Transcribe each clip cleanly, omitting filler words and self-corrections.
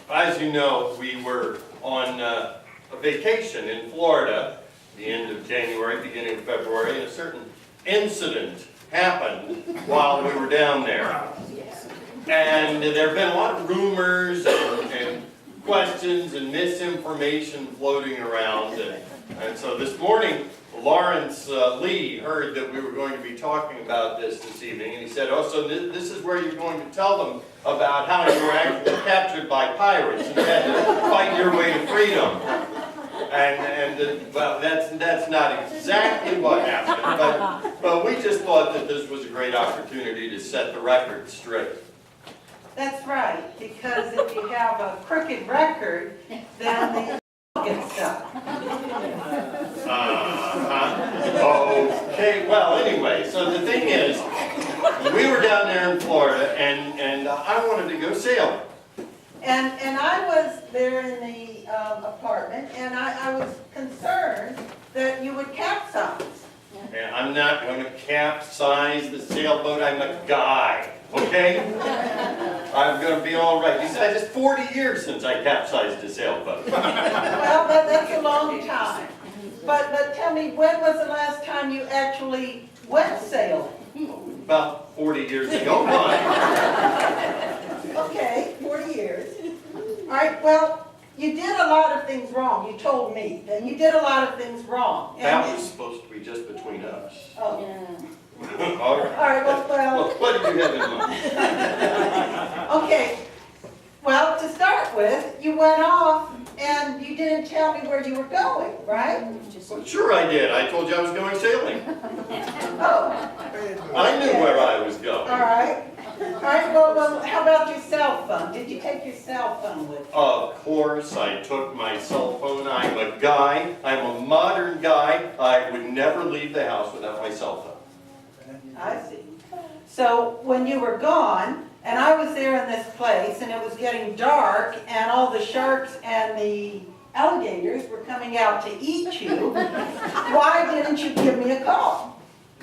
As you know, we were on a vacation in Florida, the end of January, beginning of February, and a certain incident happened while we were down there. And there have been a lot of rumors and questions and misinformation floating around. And so this morning, Lawrence Lee heard that we were going to be talking about this evening, and he said, oh, so this is where you're going to tell them about how you were actually captured by pirates and had to fight your way to freedom. Well, that's not exactly what happened, but we just thought that this was a great opportunity to set the record straight. That's right, because if you have a crooked record, then the gets stuck. Okay, well, anyway, so the thing is, we were down there in Florida, and I wanted to go sailing. And I was there in the apartment, and I was concerned that you would capsize. And I'm not going to capsize the sailboat. I'm a guy, okay? I'm going to be all right. Besides, it's 40 years since I capsized a sailboat. Well, that's a long time. But tell me, when was the last time you actually went sailing? About 40 years ago. Okay, 40 years. All right, well, you did a lot of things wrong. You told me that you did a lot of things wrong. That was supposed to be just between us. Oh. All right. All right, well. What did you have in mind? Okay, well, to start with, you went off and you didn't tell me where you were going, right? Well, sure I did. I told you I was going sailing. Oh. I knew where I was going. All right. All right, well, how about your cell phone? Did you take your cell phone with you? Of course, I took my cell phone. I'm a guy. I'm a modern guy. I would never leave the house without my cell phone. I see. So when you were gone, and I was there in this place, and it was getting dark, and all the sharks and the alligators were coming out to eat you, why didn't you give me a call?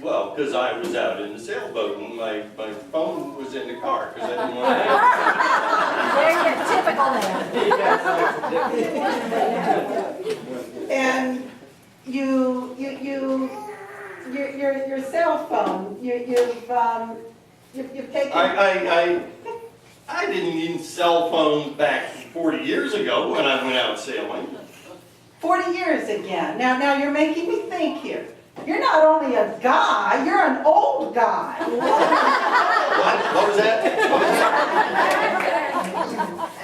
Well, because I was out in the sailboat and my phone was in the car because I didn't want to There you're typical man. And your cell phone, you've taken. I didn't need cell phones back 40 years ago when I went out sailing. 40 years again. Now you're making me think here. You're not only a guy, you're an old guy. What was that?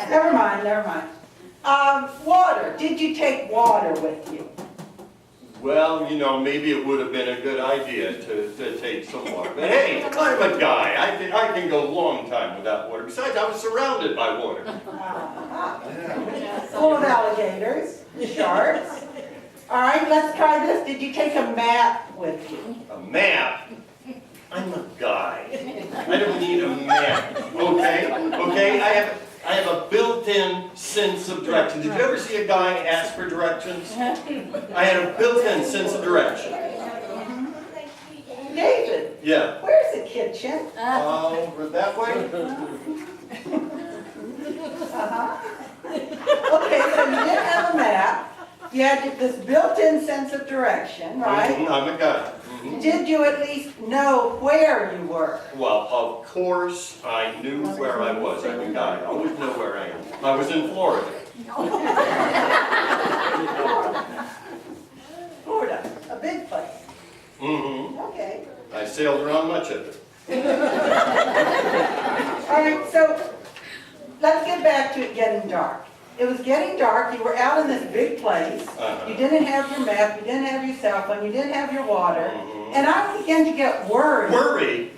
Never mind. Water. Did you take water with you? Well, you know, maybe it would have been a good idea to take some water. But hey, I'm a guy. I can go a long time without water. Besides, I was surrounded by water. Full of alligators, sharks. All right, let's try this. Did you take a map with you? A map? I'm a guy. I don't need a map. Okay? I have a built-in sense of direction. Did you ever see a guy ask for directions? I had a built-in sense of direction. David. Yeah. Where's the kitchen? Over that way? Okay, so you didn't have a map. You had this built-in sense of direction, right? I'm a guy. Did you at least know where you were? Well, of course, I knew where I was. I'm a guy. I always know where I am. I was in Florida. Florida, a big place. Okay. I sailed around much of it. All right, so let's get back to it getting dark. It was getting dark, you were out in this big place, you didn't have your map, you didn't have your cell phone, you didn't have your water, and I began to get worried. Worried?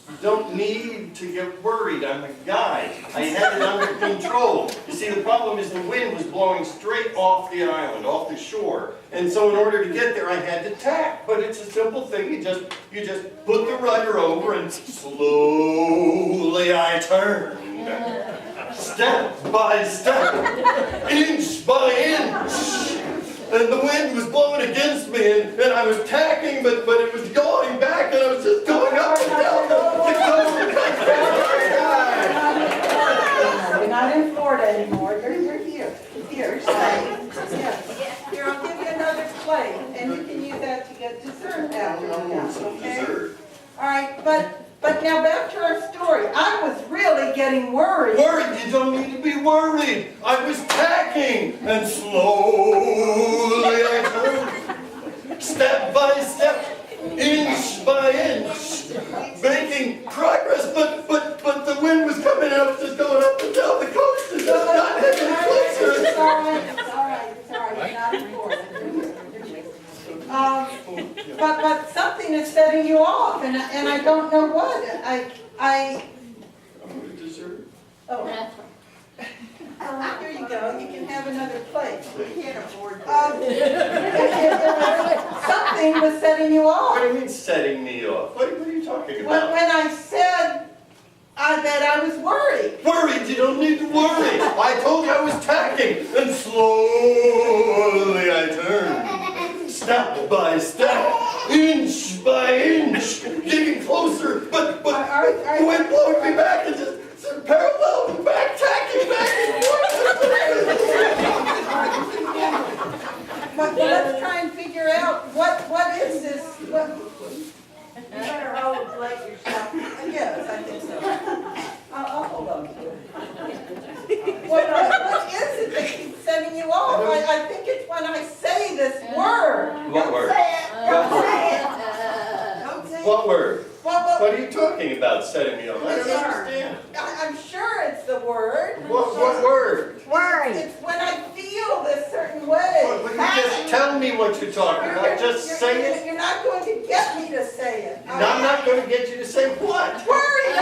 You don't need to get worried. I'm a guy. I had it under control. You see, the problem is the wind was blowing straight off the island, off the shore. And so in order to get there, I had to tack. But it's a simple thing. You just put the rudder over and slowly I turned. Step by step, inch by inch. And the wind was blowing against me, and I was tacking, but it was going back, and I was just going up and down. You're not in Florida anymore. getting worried. Worried? You don't need to be worried. I was tacking, and slowly I turned, step by step, inch by inch, making progress. But the wind was coming up, just going up and down the coast, and just not getting closer. It's all right, it's not important. But something is setting you off, and I don't know what. I'm going to dessert. Oh. Here you go, you can have another plate. We can't afford Something was setting you What off. do you mean setting me off? What are you talking about? When I said that I was worried. Worried? You don't need to worry. I told you I was tacking, and slowly I turned, step by step, inch by inch, getting closer. But the wind blowing me back and just parallel back, tacking back and forth. But let's try and figure out what is this? You better hold the plate yourself. Yes, I think so. I'll hold on to it. What is it that keeps setting you off? I think it's when I say this word. What word? Don't say it. Don't say it. What word? Well, What are you talking about setting me off? I don't understand. I'm sure it's the word. What word? Worry. It's when I feel this certain way. Well, you just tell me what you're talking about. Just say it. You're not going to get me to say it. I'm not going to get you to say what? Worry.